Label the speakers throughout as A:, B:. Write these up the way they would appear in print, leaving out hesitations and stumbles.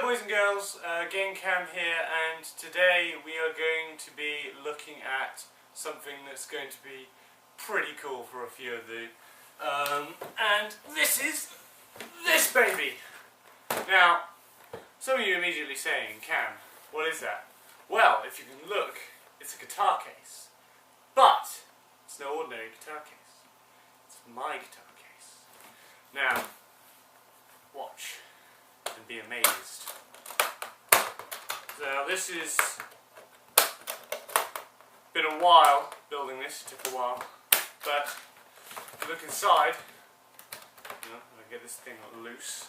A: boys and girls, Game Cam here, and today we are going to be looking at something that's going to be pretty cool for a few of you. And this is this baby! Now, some of you are immediately saying, Cam, what is that? Well, if you can look, it's a guitar case. But it's no ordinary guitar case. It's my guitar case. Now, watch and be amazed. So this is been a while building this, it took a while, but if you look inside, you know, I'm gonna get this thing loose.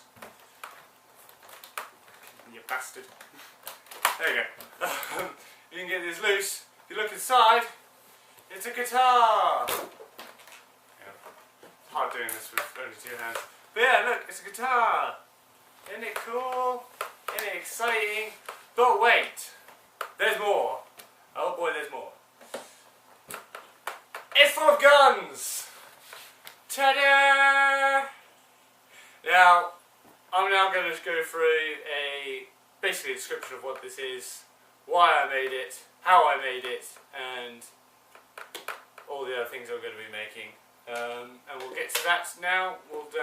A: You bastard. There you go. You can get this loose. If you look inside, it's a guitar. Yeah. Hard doing this with only two hands. But yeah, look, it's a guitar. Isn't it cool? Isn't it exciting? But wait, there's more. Oh boy, there's more. It's full of guns! Ta-da! Now, I'm now going to go through basically a description of what this is, why I made it, how I made it, and all the other things I'm going to be making. And we'll get to that now. We'll do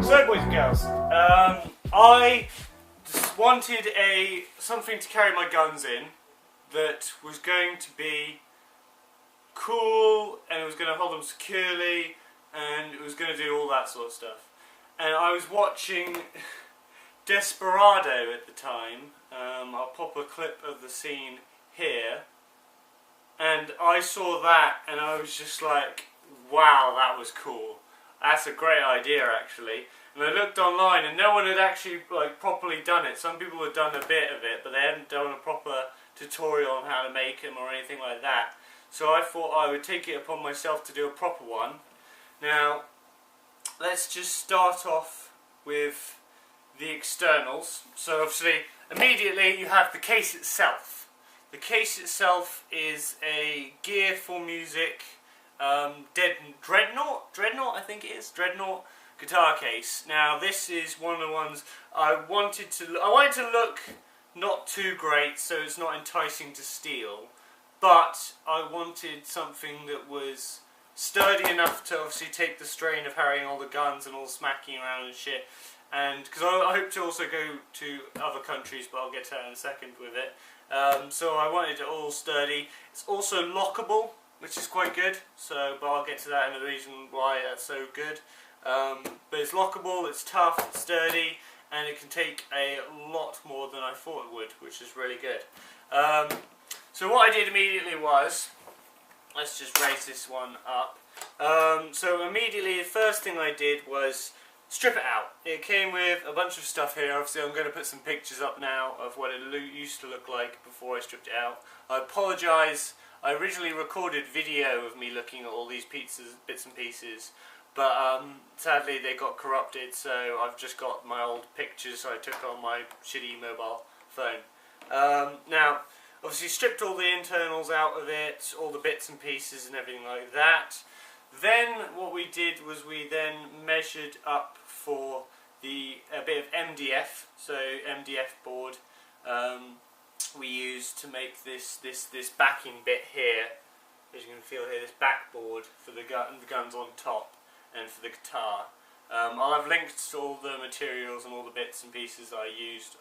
A: So, boys and girls, I just wanted something to carry my guns in that was going to be cool, and it was going to hold them securely, and it was going to do all that sort of stuff. And I was watching Desperado at the time. I'll pop a clip of the scene here, and I saw that and I was just like, wow, that was cool. That's a great idea, actually. And I looked online and no one had actually properly done it. Some people had done a bit of it, but they hadn't done a proper tutorial on how to make them or anything like that. So I thought I would take it upon myself to do a proper one. Now, let's just start off with the externals. So obviously, immediately you have the case itself. The case itself is a Gear for Music Dreadnought, I think it is, Dreadnought guitar case. Now this is one of the ones I wanted to look not too great, so it's not enticing to steal, but I wanted something that was sturdy enough to obviously take the strain of carrying all the guns and all smacking around and shit. And because I hope to also go to other countries, but I'll get to that in a second with it. So I wanted it all sturdy. It's also lockable, which is quite good. So, but I'll get to that in the reason why that's so good. But it's lockable, it's tough, it's sturdy, and it can take a lot more than I thought it would, which is really good. So what I did immediately was, let's just raise this one up. So immediately the first thing I did was strip it out. It came with a bunch of stuff here. Obviously I'm going to put some pictures up now of what it used to look like before I stripped it out. I apologise, I originally recorded video of me looking at all these bits and pieces, but sadly they got corrupted, so I've just got my old pictures I took on my shitty mobile phone. Now, obviously stripped all the internals out of it, all the bits and pieces and everything like that. Then what we did was we then measured up for a bit of MDF, so MDF board we used to make this backing bit here, as you can feel here, this backboard for the guns on top and for the guitar. I'll have links to all the materials and all the bits and pieces I used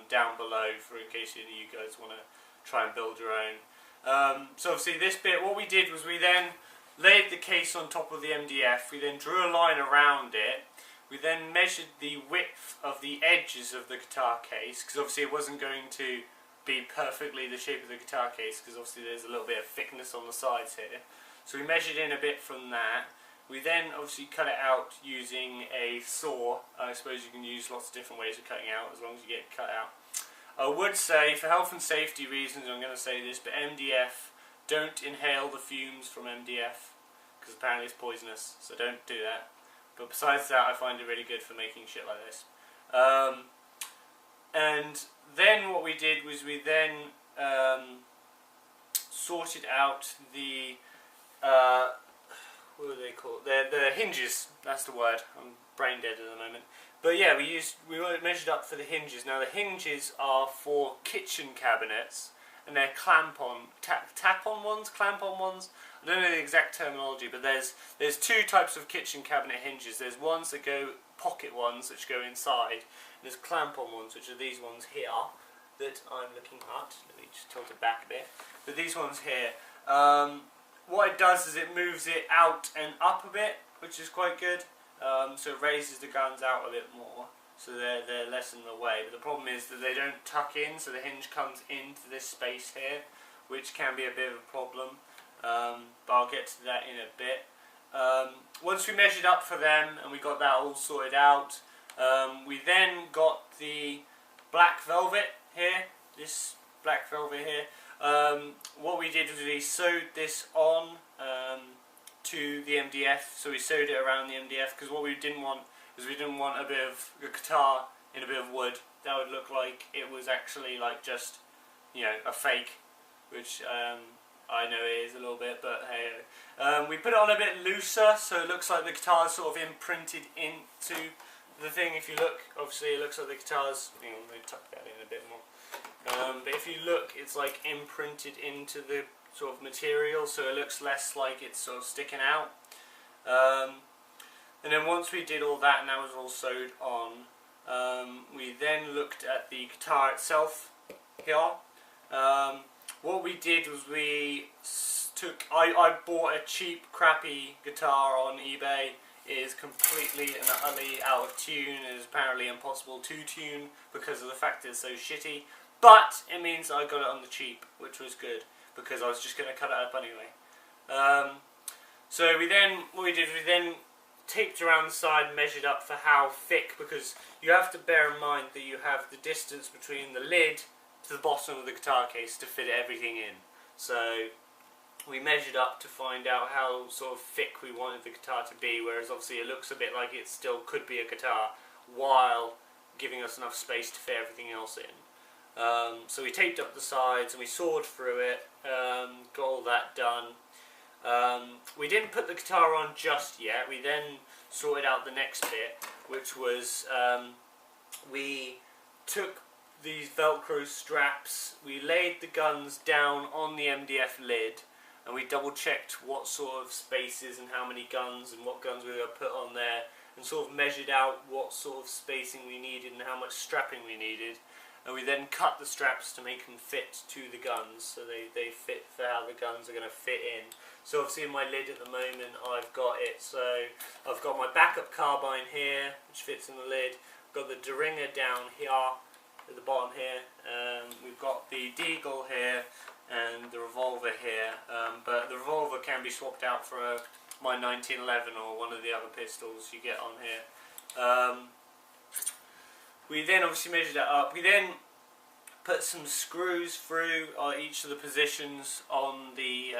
A: down below in case any of you guys want to try and build your own. So obviously this bit, what we did was we then laid the case on top of the MDF, we then drew a line around it, we then measured the width of the edges of the guitar case, because obviously it wasn't going to be perfectly the shape of the guitar case, because obviously there's a little bit of thickness on the sides here. So we measured in a bit from that. We then obviously cut it out using a saw. I suppose you can use lots of different ways of cutting out, as long as you get it cut out. I would say, for health and safety reasons, I'm going to say this, but MDF, don't inhale the fumes from MDF, because apparently it's poisonous, so don't do that. But besides that, I find it really good for making shit like this. And then what we did was we then sorted out the what are they called? They're the hinges. That's the word. I'm brain dead at the moment. But yeah, we measured up for the hinges. Now the hinges are for kitchen cabinets, and they're clamp-on ones. I don't know the exact terminology, but there's two types of kitchen cabinet hinges. There's ones that go pocket ones, which go inside, and there's clamp-on ones, which are these ones here that I'm looking at. Let me just tilt it back a bit. But these ones here, what it does is it moves it out and up a bit, which is quite good. So it raises the guns out a bit more, so they're less in the way. But the problem is that they don't tuck in, so the hinge comes into this space here, which can be a bit of a problem. But I'll get to that in a bit. Once we measured up for them and we got that all sorted out, we then got the black velvet here, this black velvet here. What we did was we sewed this on to the MDF, so we sewed it around the MDF, because what we didn't want is we didn't want a bit of a guitar in a bit of wood. That would look like it was actually like just, you know, a fake, which I know it is a little bit, but hey. We put it on a bit looser, so it looks like the guitar is sort of imprinted into the thing. If you look, obviously it looks like the guitar's, you know, let me tuck that in a bit more. But if you look, it's like imprinted into the sort of material, so it looks less like it's sort of sticking out. And then once we did all that and that was all sewed on, we then looked at the guitar itself here. What we did was we I bought a cheap crappy guitar on eBay. It is completely and utterly out of tune. It is apparently impossible to tune because of the fact that it's so shitty. But it means I got it on the cheap, which was good, because I was just going to cut it up anyway. So what we did, we then taped around the side and measured up for how thick, because you have to bear in mind that you have the distance between the lid to the bottom of the guitar case to fit everything in. So we measured up to find out how sort of thick we wanted the guitar to be, whereas obviously it looks a bit like it still could be a guitar while giving us enough space to fit everything else in. So we taped up the sides and we sawed through it, got all that done. We didn't put the guitar on just yet. We then sorted out the next bit, which was we took these Velcro straps, we laid the guns down on the MDF lid, and we double checked what sort of spaces and how many guns and what guns we were going to put on there, and sort of measured out what sort of spacing we needed and how much strapping we needed. And we then cut the straps to make them fit to the guns, so they fit for how the guns are going to fit in. So obviously in my lid at the moment I've got it, so I've got my backup carbine here, which fits in the lid. I've got the Deringer down here, at the bottom here. We've got the Deagle here, and the revolver here. But the revolver can be swapped out for my 1911 or one of the other pistols you get on here. We then obviously measured that up. We then put some screws through each of the positions on the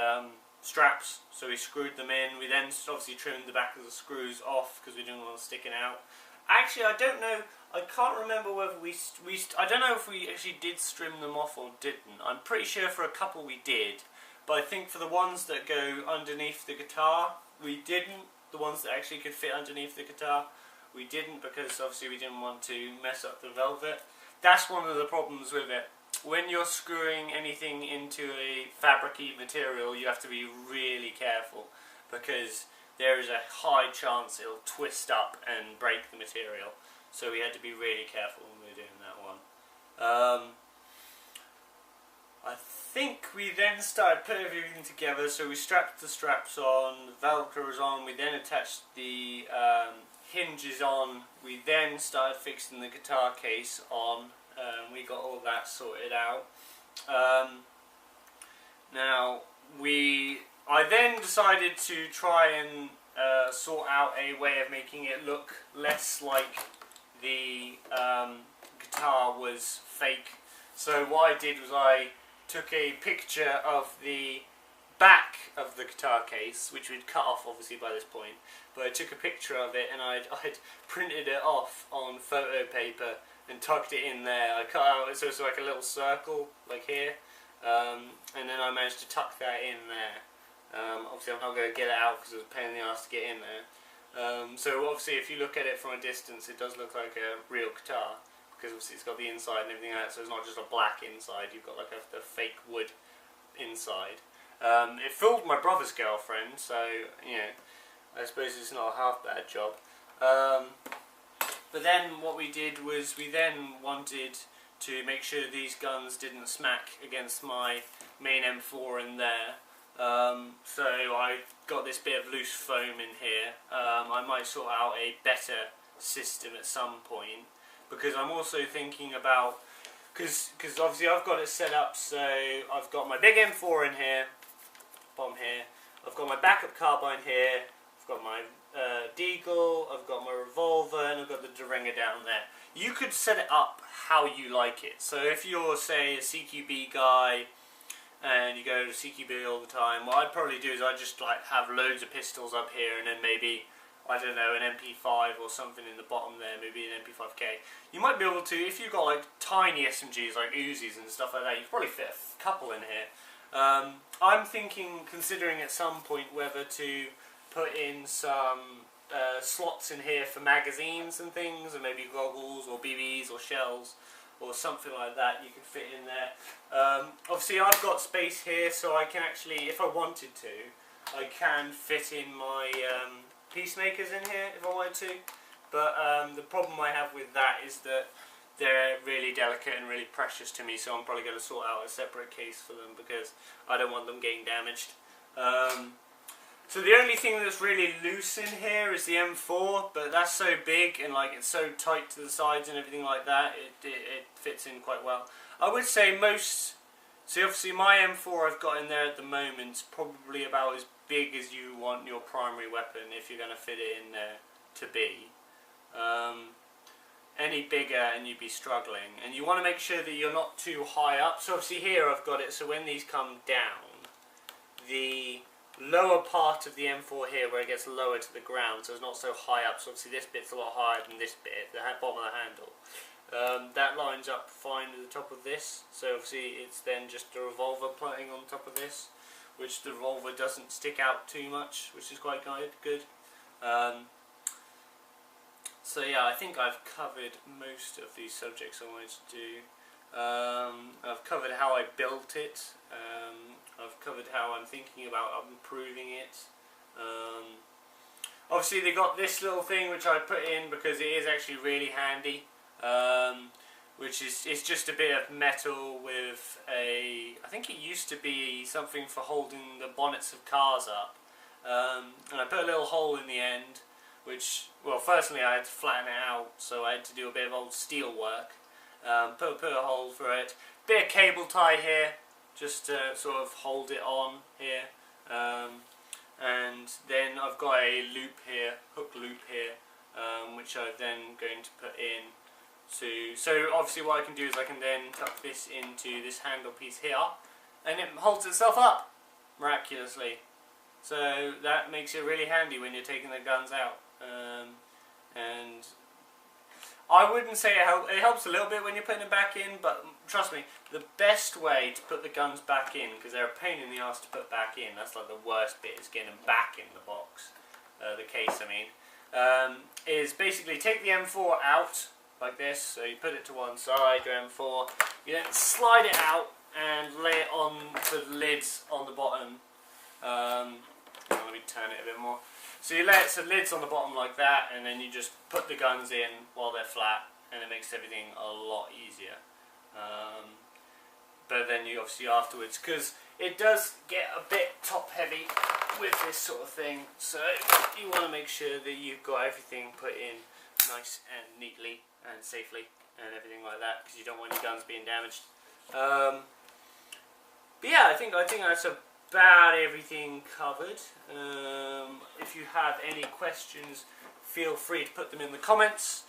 A: straps, so we screwed them in. We then obviously trimmed the back of the screws off because we didn't want them sticking out. Actually, I don't know, I can't remember whether I don't know if we actually did trim them off or didn't. I'm pretty sure for a couple we did, but I think for the ones that go underneath the guitar, we didn't. The ones that actually could fit underneath the guitar, we didn't, because obviously we didn't want to mess up the velvet. That's one of the problems with it. When you're screwing anything into a fabric-y material, you have to be really careful, because there is a high chance it'll twist up and break the material. So we had to be really careful when we were doing that one. I think we then started putting everything together, so we strapped the straps on, the Velcro was on, we then attached the hinges on, we then started fixing the guitar case on, we got all that sorted out. I then decided to try and sort out a way of making it look less like the guitar was fake. So what I did was I took a picture of the back of the guitar case, which we'd cut off obviously by this point, but I took a picture of it and I'd printed it off on Photopaper and tucked it in there. I cut out so it's like a little circle like here, and then I managed to tuck that in there. Obviously I'm not going to get it out because it was a pain in the ass to get in there. So obviously if you look at it from a distance, it does look like a real guitar, because obviously it's got the inside and everything like that, so it's not just a black inside, you've got like the fake wood inside. It fooled my brother's girlfriend, so you know, I suppose it's not a half bad job. But then what we did was we then wanted to make sure these guns didn't smack against my main M4 in there. So I got this bit of loose foam in here. I might sort out a better system at some point, because I'm also thinking about, because obviously I've got it set up so I've got my big M4 in here, bottom here, I've got my backup carbine here, I've got my deagle, I've got my revolver, and I've got the Deringer down there. You could set it up how you like it. So if you're, say, a CQB guy and you go to CQB all the time, what I'd probably do is I'd just like have loads of pistols up here, and then maybe, I don't know, an MP5 or something in the bottom there, maybe an MP5K. You might be able to, if you've got like tiny SMGs like Uzis and stuff like that, you could probably fit a couple in here. I'm thinking, considering at some point whether to put in some slots in here for magazines and things, and maybe goggles or BBs or shells or something like that you can fit in there. Obviously I've got space here, so I can actually, if I wanted to, I can fit in my peacemakers in here if I wanted to. But the problem I have with that is that they're really delicate and really precious to me, so I'm probably going to sort out a separate case for them because I don't want them getting damaged. So the only thing that's really loose in here is the M4, but that's so big and like it's so tight to the sides and everything like that, it fits in quite well. I would say most, so obviously my M4 I've got in there at the moment is probably about as big as you want your primary weapon if you're going to fit it in there to be. Any bigger and you'd be struggling, and you want to make sure that you're not too high up. So obviously here I've got it so when these come down, the lower part of the M4 here where it gets lower to the ground, so it's not so high up, so obviously this bit's a lot higher than this bit, the bottom of the handle. That lines up fine to the top of this, so obviously it's then just the revolver playing on top of this, which the revolver doesn't stick out too much, which is quite good. So yeah, I think I've covered most of these subjects I wanted to do. I've covered how I built it. I've covered how I'm thinking about improving it. Obviously they got this little thing which I put in because it is actually really handy, which is, it's just a bit of metal with a, I think it used to be something for holding the bonnets of cars up, and I put a little hole in the end, which, well, firstly I had to flatten it out, so I had to do a bit of old steel work. Put a hole for it, bit of cable tie here, just to sort of hold it on here, and then I've got a loop here, hook loop here, which I'm then going to put in to, so obviously what I can do is I can then tuck this into this handle piece here, and it holds itself up, miraculously. So that makes it really handy when you're taking the guns out, and I wouldn't say it helps a little bit when you're putting it back in, but trust me, the best way to put the guns back in, because they're a pain in the ass to put back in, that's like the worst bit, is getting them back in the box, the case I mean, is basically take the M4 out, like this, so you put it to one side, your M4, you then slide it out and lay it on the lids on the bottom. Let me turn it a bit more. So you lay the lids on the bottom like that, and then you just put the guns in while they're flat, and it makes everything a lot easier. But then you obviously afterwards, because it does get a bit top heavy with this sort of thing, so you want to make sure that you've got everything put in nice and neatly and safely and everything like that, because you don't want your guns being damaged. But yeah, I think that's about everything covered. If you have any questions, feel free to put them in the comments.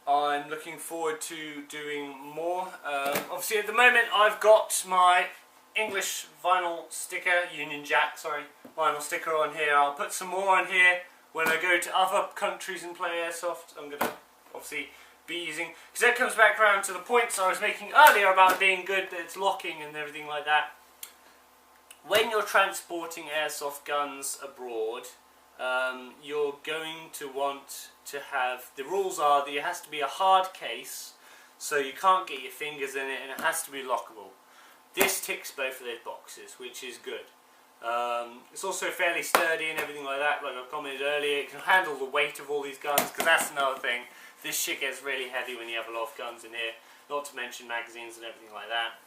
A: I'm looking forward to doing more. Obviously at the moment I've got my English vinyl sticker, Union Jack, sorry, vinyl sticker on here. I'll put some more on here when I go to other countries and play Airsoft. I'm going to obviously be using, because that comes back around to the points I was making earlier about being good, that it's locking and everything like that. when you're transporting airsoft guns abroad, you're going to want to have, the rules are that it has to be a hard case, so you can't get your fingers in it, and it has to be lockable. This ticks both of those boxes, which is good. It's also fairly sturdy and everything like that, like I commented earlier. It can handle the weight of all these guns, because that's another thing. This shit gets really heavy when you have a lot of guns in here, not to mention magazines and everything like that.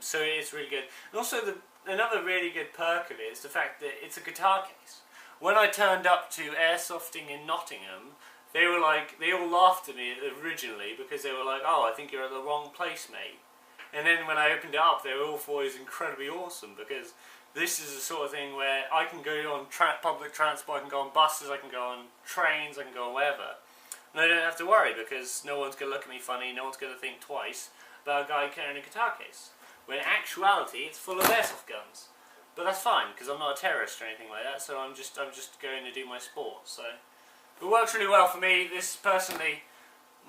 A: So it's really good. And also another really good perk of it is the fact that it's a guitar case. When I turned up to airsofting in Nottingham, they were like, they all laughed at me originally because they were like, "Oh, I think you're at the wrong place, mate." And then when I opened it up, they were all thought it was incredibly awesome, because this is the sort of thing where I can go on public transport, I can go on buses, I can go on trains, I can go on wherever. And I don't have to worry, because no one's going to look at me funny, no one's going to think twice about a guy carrying a guitar case. When in actuality, it's full of airsoft guns. But that's fine, because I'm not a terrorist or anything like that, so I'm just going to do my sport. So it works really well for me. This is personally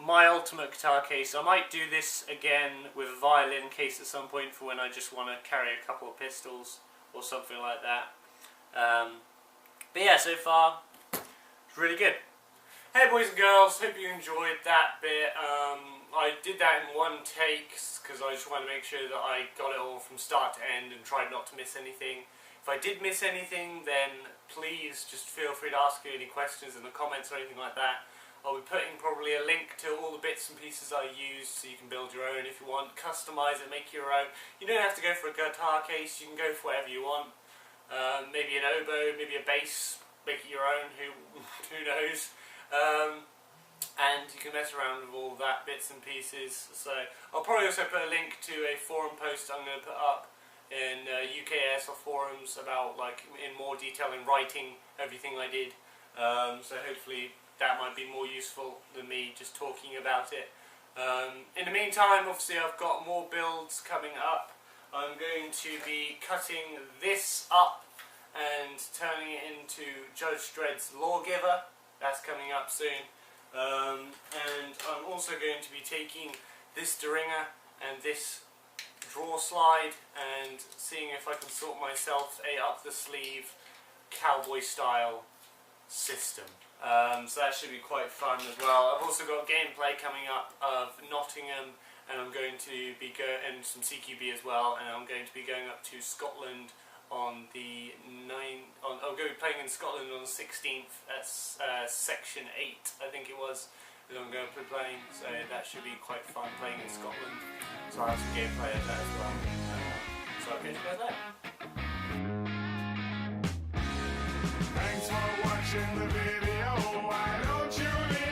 A: my ultimate guitar case. I might do this again with a violin case at some point for when I just want to carry a couple of pistols or something like that. But yeah, so far, it's really good. Hey boys and girls, hope you enjoyed that bit. I did that in one take because I just wanted to make sure that I got it all from start to end and tried not to miss anything. If I did miss anything, then please just feel free to ask me any questions in the comments or anything like that. I'll be putting probably a link to all the bits and pieces I used, so you can build your own if you want, customise it, make your own. You don't have to go for a guitar case, you can go for whatever you want. Maybe an oboe, maybe a bass, make it your own, who knows. And you can mess around with all that bits and pieces. So I'll probably also put a link to a forum post I'm going to put up in UK Airsoft forums about, like, in more detail in writing everything I did. So hopefully that might be more useful than me just talking about it. In the meantime, obviously I've got more builds coming up. I'm going to be cutting this up and turning it into Judge Dredd's Lawgiver. That's coming up soon. And I'm also going to be taking this Deringer and this draw slide and seeing if I can sort myself a up the sleeve cowboy style system. So that should be quite fun as well. I've also got gameplay coming up of Nottingham, and I'm going to be and some CQB as well, and I'm going to be going up to Scotland on the I'll go playing in Scotland on the 16th at Section 8, I think it was, that I'm going to be playing, so that should be quite fun playing in Scotland. So I'll have some gameplay of that as well. So I'll get to go there.
B: Thanks for watching the video. Why don't you leave